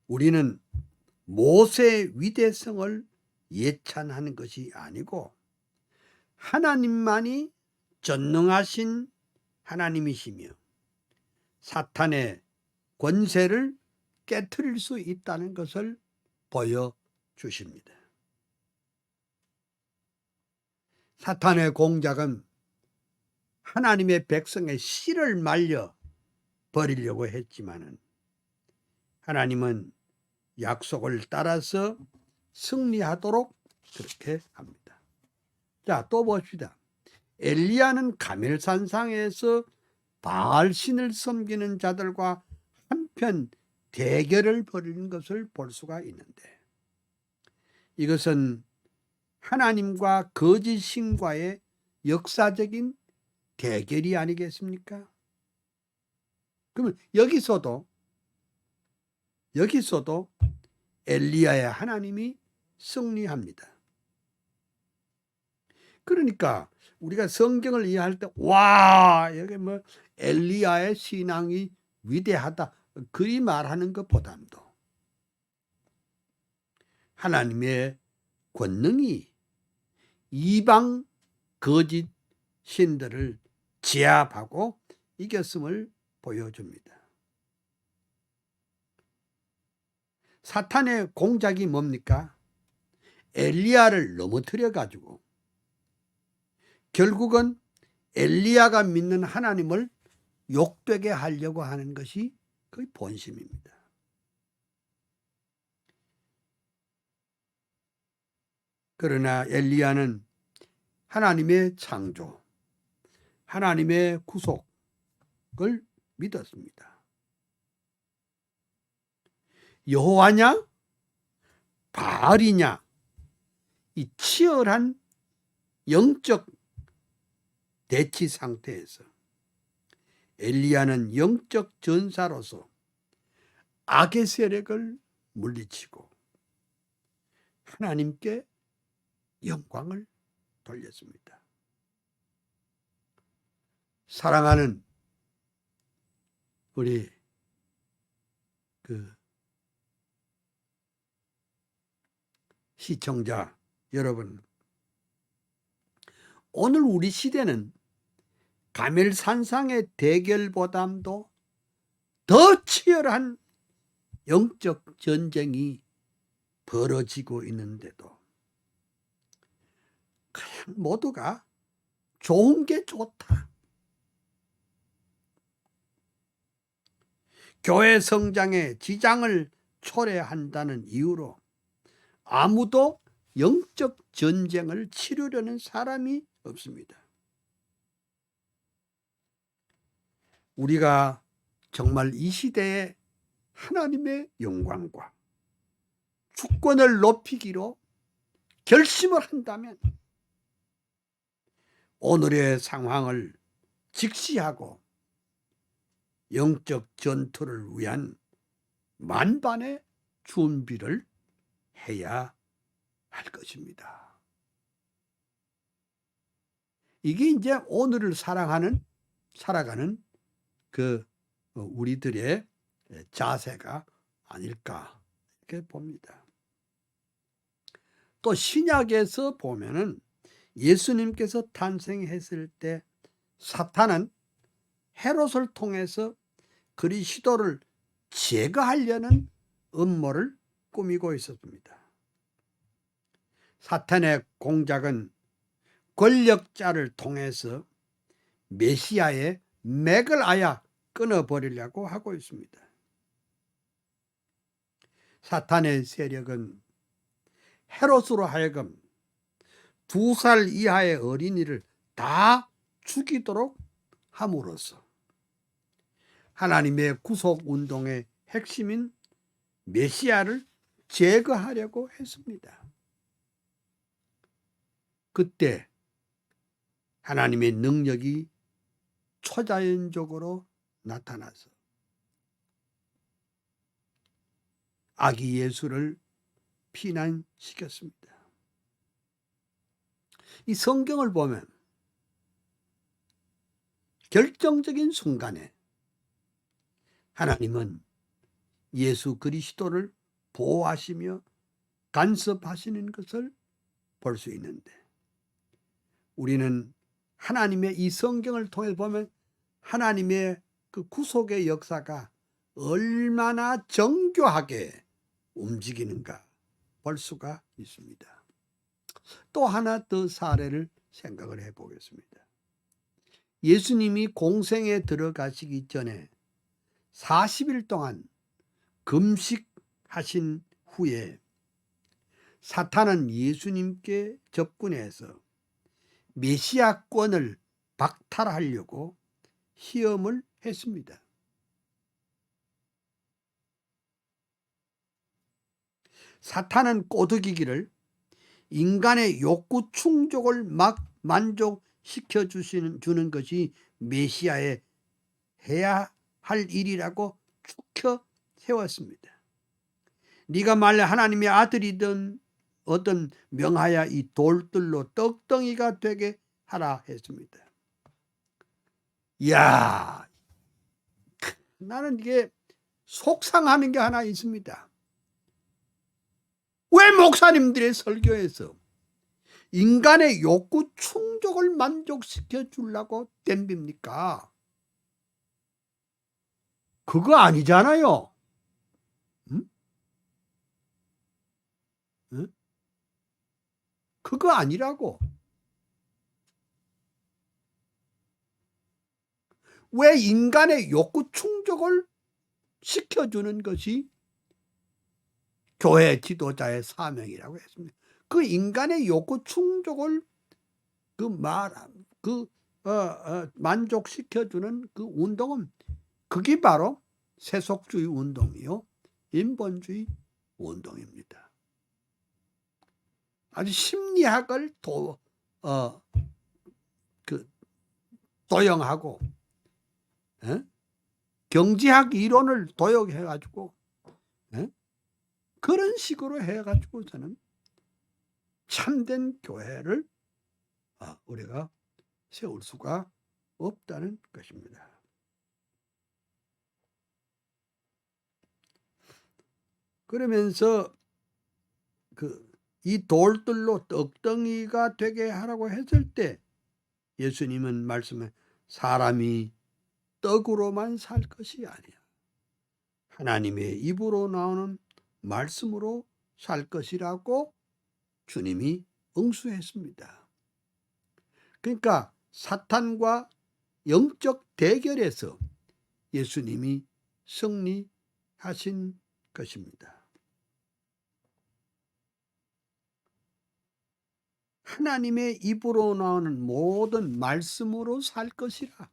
우리는 모세의 위대성을 예찬하는 것이 아니고 하나님만이 전능하신 하나님이시며 사탄의 권세를 깨트릴 수 있다는 것을 보여주십니다. 사탄의 공작은 하나님의 백성의 씨를 말려 버리려고 했지만은 하나님은 약속을 따라서 승리하도록 그렇게 합니다. 자, 또 봅시다. 엘리야는 가멜산상에서 바알신을 섬기는 자들과 한편 대결을 벌이는 것을 볼 수가 있는데, 이것은 하나님과 거짓 신과의 역사적인 대결이 아니겠습니까? 그러면 여기서도 엘리야의 하나님이 승리합니다. 그러니까 우리가 성경을 이해할 때 와, 여기 뭐 엘리야의 신앙이 위대하다 그리 말하는 것보다도 하나님의 권능이 이방 거짓 신들을 제압하고 이겼음을 보여줍니다. 사탄의 공작이 뭡니까? 엘리야를 넘어뜨려 가지고 결국은 엘리야가 믿는 하나님을 욕되게 하려고 하는 것이 그 본심입니다. 그러나 엘리야는 하나님의 창조, 하나님의 구속을 믿었습니다. 여호와냐 바알이냐, 이 치열한 영적 대치 상태에서 엘리야는 영적 전사로서 악의 세력을 물리치고 하나님께 영광을 돌렸습니다. 사랑하는 우리 시청자 여러분, 오늘 우리 시대는 가멜산상의 대결보다도 더 치열한 영적 전쟁이 벌어지고 있는데도 그냥 모두가 좋은 게 좋다, 교회 성장에 지장을 초래한다는 이유로 아무도 영적 전쟁을 치르려는 사람이 없습니다. 우리가 정말 이 시대에 하나님의 영광과 주권을 높이기로 결심을 한다면 오늘의 상황을 직시하고 영적 전투를 위한 만반의 준비를 해야 할 것입니다. 이게 이제 오늘을 살아가는 우리들의 자세가 아닐까 이렇게 봅니다. 또 신약에서 보면은 예수님께서 탄생했을 때 사탄은 헤롯을 통해서 그리스도를 제거하려는 음모를 꾸미고 있었습니다. 사탄의 공작은 권력자를 통해서 메시아의 맥을 아야 끊어버리려고 하고 있습니다. 사탄의 세력은 헤롯으로 하여금 2살 이하의 어린이를 다 죽이도록 함으로써 하나님의 구속운동의 핵심인 메시아를 제거하려고 했습니다. 그때 하나님의 능력이 초자연적으로 나타나서 아기 예수를 피난시켰습니다. 이 성경을 보면 결정적인 순간에 하나님은 예수 그리스도를 보호하시며 간섭하시는 것을 볼 수 있는데, 우리는 하나님의 이 성경을 통해 보면 하나님의 그 구속의 역사가 얼마나 정교하게 움직이는가 볼 수가 있습니다. 또 하나 더 사례를 생각을 해 보겠습니다. 예수님이 공생에 들어가시기 전에 40일 동안 금식하신 후에 사탄은 예수님께 접근해서 메시아권을 박탈하려고 시험을 했습니다. 사탄은 꼬드기기를 인간의 욕구 충족을 막 만족시켜 주는 것이 메시아의 해야 할 일이라고 축혀 세웠습니다. 네가 만일 하나님의 아들이든 어떤 명하여 이 돌들로 떡덩이가 되게 하라 했습니다. 이야, 나는 이게 속상하는 게 하나 있습니다. 왜 목사님들의 설교에서 인간의 욕구 충족을 만족시켜 주려고 덤빕니까? 그거 아니잖아요. 응? 응? 그거 아니라고. 왜 인간의 욕구 충족을 시켜주는 것이 교회 지도자의 사명이라고 했습니다. 그 인간의 욕구 충족을 만족시켜주는 그 운동은 그게 바로 세속주의 운동이요, 인본주의 운동입니다. 아주 심리학을 도용하고 경제학 이론을 도용해가지고 그런 식으로 해가지고서는 참된 교회를 우리가 세울 수가 없다는 것입니다. 그러면서 이 돌들로 떡덩이가 되게 하라고 했을 때 예수님은 말씀해, 사람이 떡으로만 살 것이 아니야, 하나님의 입으로 나오는 말씀으로 살 것이라고 주님이 응수했습니다. 그러니까 사탄과 영적 대결에서 예수님이 승리하신 것입니다. 하나님의 입으로 나오는 모든 말씀으로 살 것이라.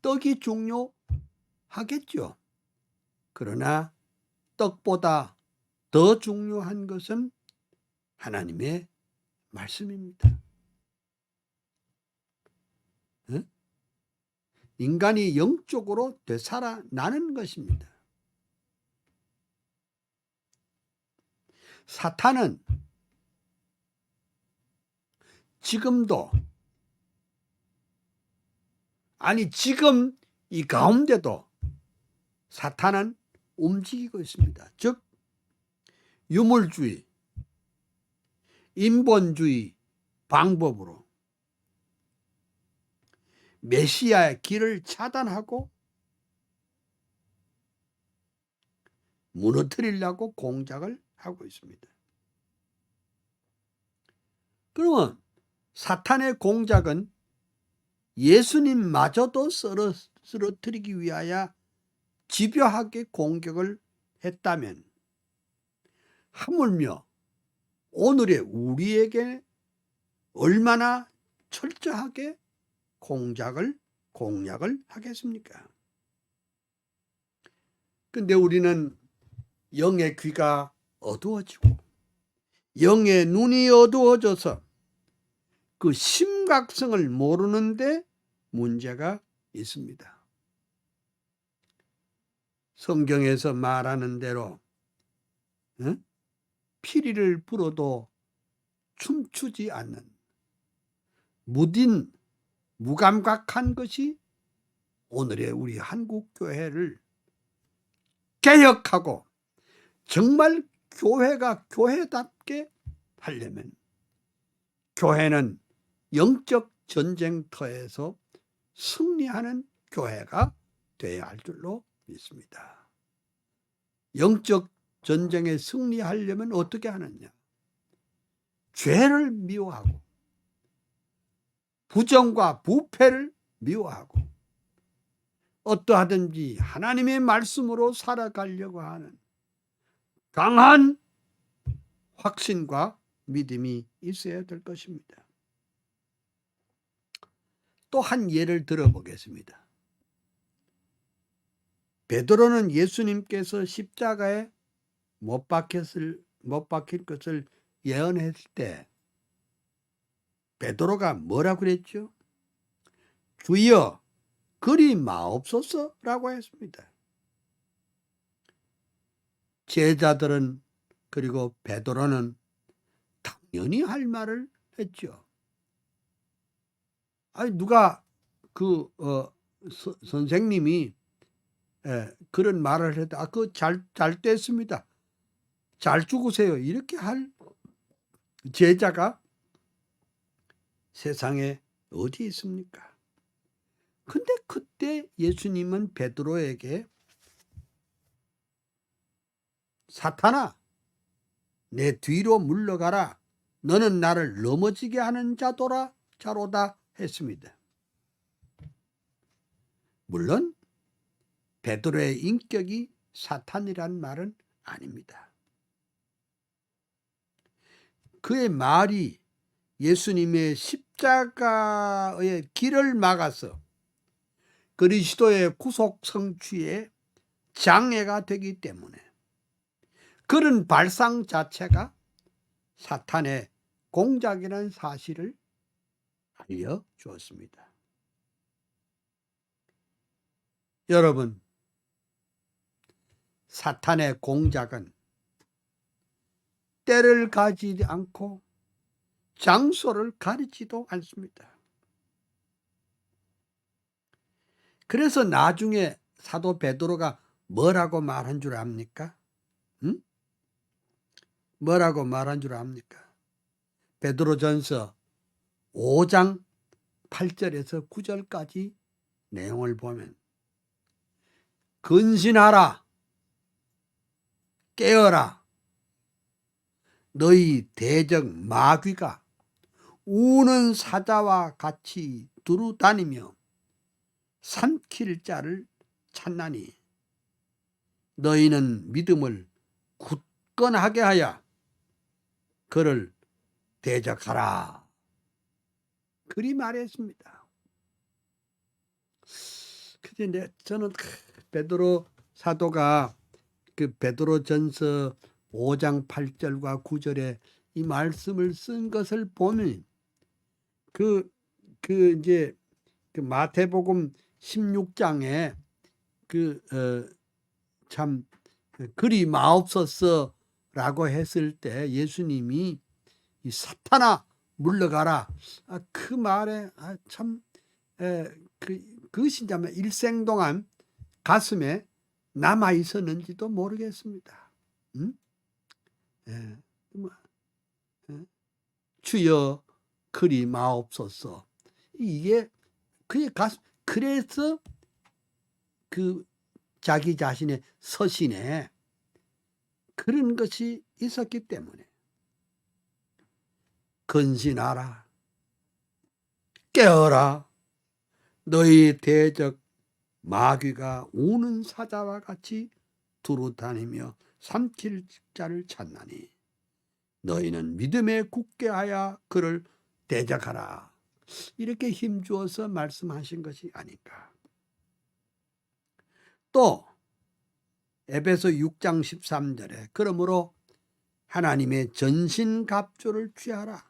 떡이 중요하겠죠. 그러나 떡보다 더 중요한 것은 하나님의 말씀입니다. 인간이 영적으로 되살아나는 것입니다. 사탄은 지금도, 지금 이 가운데도 사탄은 움직이고 있습니다. 즉 유물주의, 인본주의 방법으로 메시아의 길을 차단하고 무너뜨리려고 공작을 하고 있습니다. 그러면 사탄의 공작은 예수님마저도 쓰러뜨리기 위하여 집요하게 공격을 했다면 하물며 오늘의 우리에게 얼마나 철저하게 공략을 하겠습니까? 근데 우리는 영의 귀가 어두워지고 영의 눈이 어두워져서 그 심각성을 모르는데 문제가 있습니다. 성경에서 말하는 대로 피리를 불어도 춤추지 않는 무딘 무감각한 것이 오늘의 우리 한국 교회를 개혁하고 정말 교회가 교회답게 하려면 교회는 영적 전쟁터에서 승리하는 교회가 되어야 할 줄로 믿습니다. 영적 전쟁에 승리하려면 어떻게 하느냐? 죄를 미워하고 부정과 부패를 미워하고 어떠하든지 하나님의 말씀으로 살아가려고 하는 강한 확신과 믿음이 있어야 될 것입니다. 또 한 예를 들어보겠습니다. 베드로는 예수님께서 십자가에 못 박힐 것을 예언했을 때 베드로가 뭐라고 그랬죠? 주여 그리 마옵소서라고 했습니다. 제자들은 그리고 베드로는 당연히 할 말을 했죠. 아니 누가 선생님이 그런 말을 했다. 그거 잘 됐습니다. 잘 죽으세요. 이렇게 할 제자가 세상에 어디 있습니까? 근데 그때 예수님은 베드로에게 사탄아 내 뒤로 물러가라. 너는 나를 넘어지게 하는 자로다 했습니다. 물론 베드로의 인격이 사탄이란 말은 아닙니다. 그의 말이 예수님의 십자가의 길을 막아서 그리스도의 구속 성취에 장애가 되기 때문에 그런 발상 자체가 사탄의 공작이라는 사실을 알려주었습니다. 여러분, 사탄의 공작은 때를 가지지 않고 장소를 가리지도 않습니다. 그래서 나중에 사도 베드로가 뭐라고 말한 줄 압니까? 뭐라고 말한 줄 압니까? 베드로전서 5장 8절에서 9절까지 내용을 보면 근신하라 깨어라 너희 대적 마귀가 우는 사자와 같이 두루 다니며 삼킬 자를 찾나니 너희는 믿음을 굳건하게 하여 그를 대적하라. 그리 말했습니다. 근데 저는 베드로 사도가 그 베드로전서 5장 8절과 9절에 이 말씀을 쓴 것을 보면 이제 마태복음 16장에 참 그리 마옵소서라고 했을 때 예수님이 이 사탄아 물러가라 그 말에 참 그것이 일생 동안 가슴에 남아 있었는지도 모르겠습니다. 주여 그리 마옵소서 이게 그의 가슴 그래서 자기 자신의 서신에 그런 것이 있었기 때문에 근신하라 깨어라 너희 대적 마귀가 우는 사자와 같이 두루 다니며 삼킬 자를 찾나니 너희는 믿음에 굳게 하여 그를 대적하라. 이렇게 힘주어서 말씀하신 것이 아닌가. 또 에베소 6장 13절에 그러므로 하나님의 전신갑주를 취하라.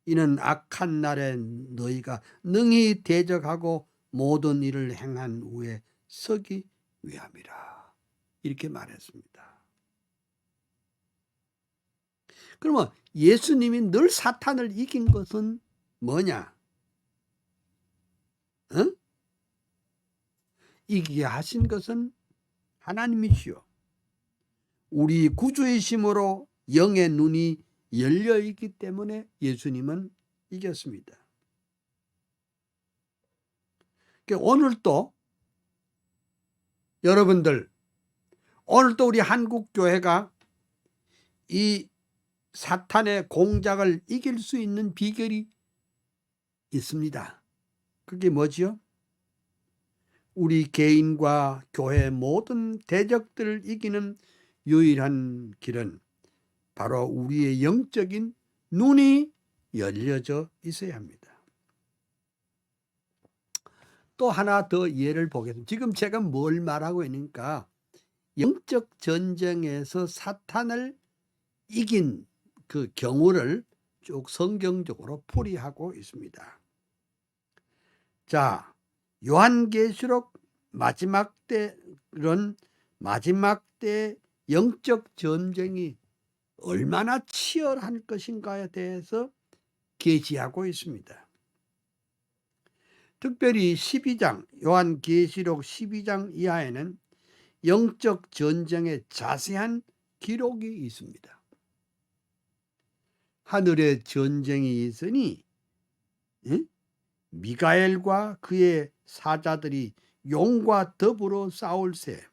이는 악한 날에 너희가 능히 대적하고 모든 일을 행한 후에 서기 위함이라. 이렇게 말했습니다. 그러면 예수님이 늘 사탄을 이긴 것은 뭐냐? 응? 이기게 하신 것은 하나님이시요. 우리 구주이심으로 영의 눈이 열려 있기 때문에 예수님은 이겼습니다. 오늘도 여러분들, 오늘도 우리 한국교회가 이 사탄의 공작을 이길 수 있는 비결이 있습니다. 그게 뭐지요? 우리 개인과 교회 모든 대적들을 이기는 유일한 길은 바로 우리의 영적인 눈이 열려져 있어야 합니다. 또 하나 더 예를 보겠습니다. 지금 제가 뭘 말하고 있는가? 영적 전쟁에서 사탄을 이긴 그 경우를 쭉 성경적으로 풀이하고 있습니다. 자, 요한계시록 마지막 때는 마지막 때 영적 전쟁이 얼마나 치열한 것인가에 대해서 계시하고 있습니다. 특별히 12장, 요한계시록 12장 이하에는 영적 전쟁의 자세한 기록이 있습니다. 하늘에 전쟁이 있으니 미가엘과 그의 사자들이 용과 더불어 싸울세.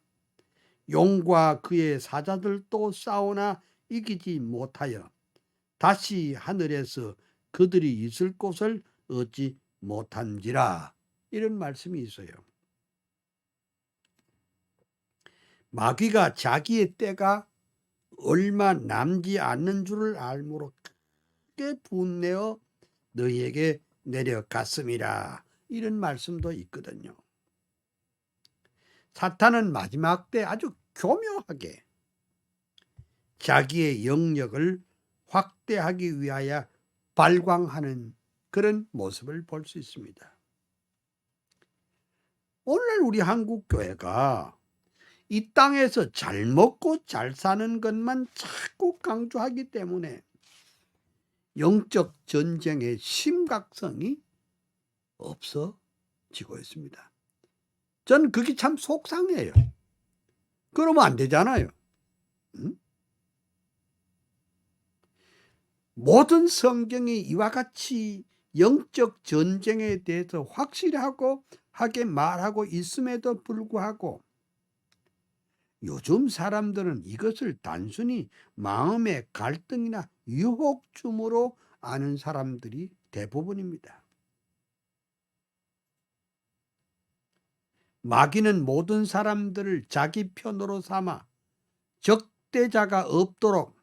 용과 그의 사자들도 싸우나 이기지 못하여 다시 하늘에서 그들이 있을 곳을 얻지 못한지라. 이런 말씀이 있어요. 마귀가 자기의 때가 얼마 남지 않는 줄을 알므로 크게 분내어 너희에게 내려갔음이라. 이런 말씀도 있거든요. 사탄은 마지막 때 아주 교묘하게 자기의 영역을 확대하기 위하여 발광하는 그런 모습을 볼 수 있습니다. 오늘 우리 한국교회가 이 땅에서 잘 먹고 잘 사는 것만 자꾸 강조하기 때문에 영적 전쟁의 심각성이 없어지고 있습니다. 전 그게 참 속상해요. 그러면 안 되잖아요. 응? 모든 성경이 이와 같이 영적 전쟁에 대해서 확실하게 말하고 있음에도 불구하고 요즘 사람들은 이것을 단순히 마음의 갈등이나 유혹쯤으로 아는 사람들이 대부분입니다. 마귀는 모든 사람들을 자기 편으로 삼아 적대자가 없도록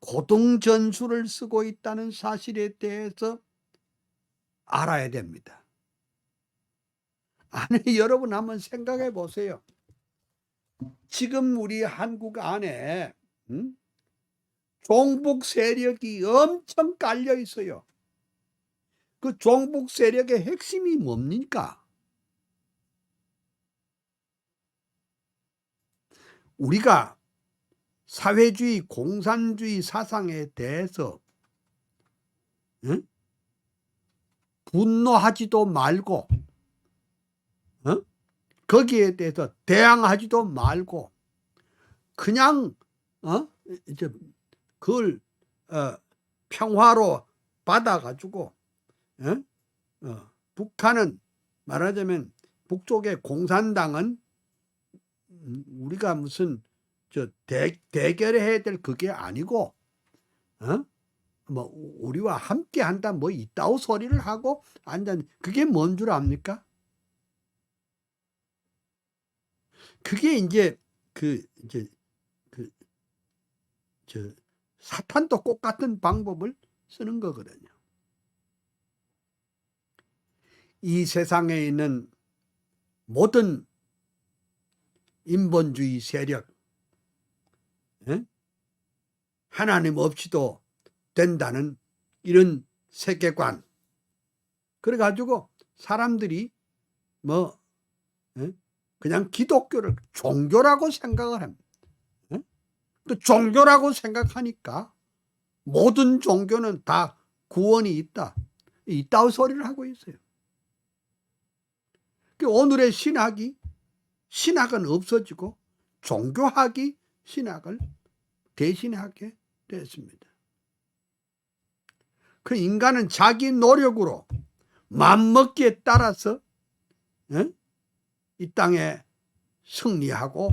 고등전술을 쓰고 있다는 사실에 대해서 알아야 됩니다. 아니, 여러분 한번 생각해 보세요. 지금 우리 한국 안에 종북 세력이 엄청 깔려 있어요. 그 종북 세력의 핵심이 뭡니까? 우리가 사회주의, 공산주의 사상에 대해서 분노하지도 말고 거기에 대해서 대항하지도 말고 그냥 이제 그걸 평화로 받아가지고 북한은 말하자면 북쪽의 공산당은 우리가 무슨 대결해야 될 그게 아니고 뭐 우리와 함께 한다 뭐 이따오 소리를 하고 앉았는 그게 뭔 줄 압니까? 그게 이제 사탄도 똑같은 방법을 쓰는 거거든요. 이 세상에 있는 모든 인본주의 세력, 하나님 없이도 된다는 이런 세계관, 그래가지고 사람들이 뭐 그냥 기독교를 종교라고 생각을 합니다. 또 종교라고 생각하니까 모든 종교는 다 구원이 있다. 이따위 소리를 하고 있어요. 오늘의 신학은 없어지고 종교학이 신학을 대신하게 됐습니다. 그 인간은 자기 노력으로 맘먹기에 따라서 이 땅에 승리하고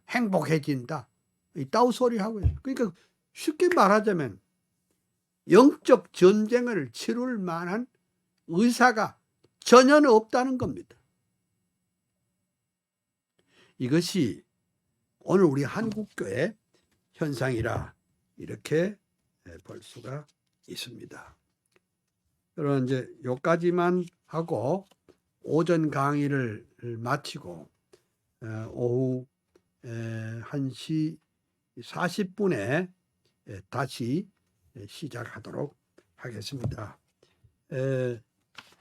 행복해진다. 이따위 소리 하고 있어요. 그러니까 쉽게 말하자면 영적 전쟁을 치룰 만한 의사가 전혀 없다는 겁니다. 이것이 오늘 우리 한국교회 현상이라 이렇게 볼 수가 있습니다. 그럼 이제 여기까지만 하고 오전 강의를 마치고 오후 1시 40분에 다시 시작하도록 하겠습니다.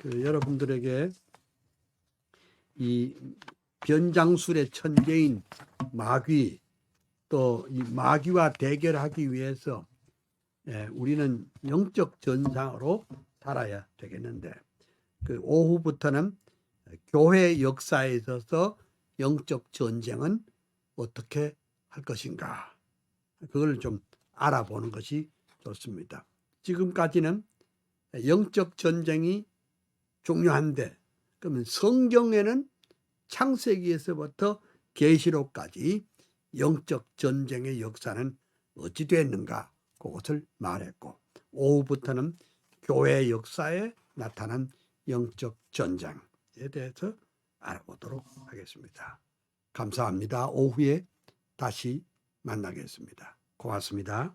여러분들에게 이 변장술의 천재인 마귀, 또 이 마귀와 대결하기 위해서 우리는 영적 전상으로 살아야 되겠는데, 그 오후부터는 교회 역사에 있어서 영적 전쟁은 어떻게 할 것인가, 그걸 좀 알아보는 것이 좋습니다. 지금까지는 영적 전쟁이 중요한데, 그러면 성경에는 창세기에서부터 계시록까지 영적 전쟁의 역사는 어찌 됐는가, 그것을 말했고, 오후부터는 교회 역사에 나타난 영적 전쟁에 대해서 알아보도록 하겠습니다. 감사합니다. 오후에 다시 만나겠습니다. 고맙습니다.